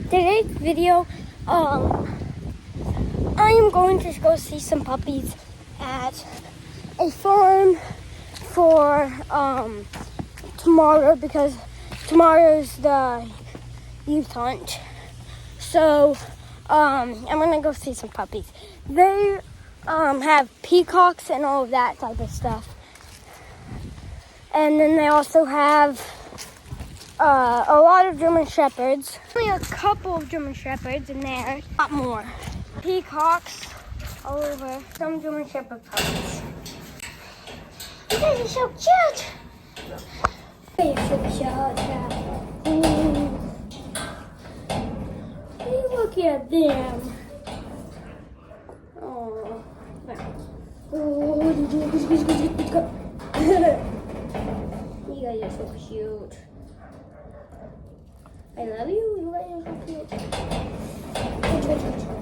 today's video, I am going to go see some puppies at a farm for tomorrow because tomorrow's the youth hunt. So I'm gonna go see some puppies. They have peacocks and all of that type of stuff. And then they also have a lot of German Shepherds. Only a couple of German Shepherds in there. Not more. Peacocks all over. Some German Shepherd puppies. You guys are so cute. You're so cute. Hey, look at them. Oh. Oh, you guys are so cute. I love you. You guys are so cute.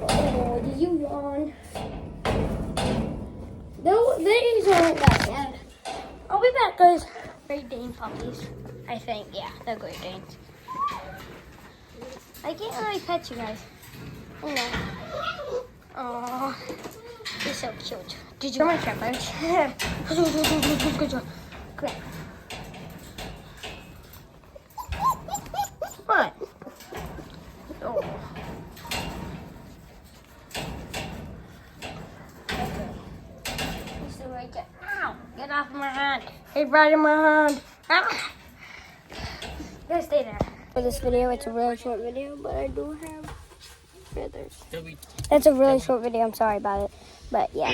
Oh, did you yawn? These aren't that bad. I'll be back, guys. Great Dane puppies. I think, yeah, they're Great Danes. I can't really pet you guys. I know. Aww. You're so cute. Did you my shepherds? Good job. Come here. What? Oh. So right there. Ow! Get off my hand. Hey, right in my hand. Ah! Go stay there. For this video, it's a really short video, but I do have feathers. That's a really short video. I'm sorry about it. But yeah.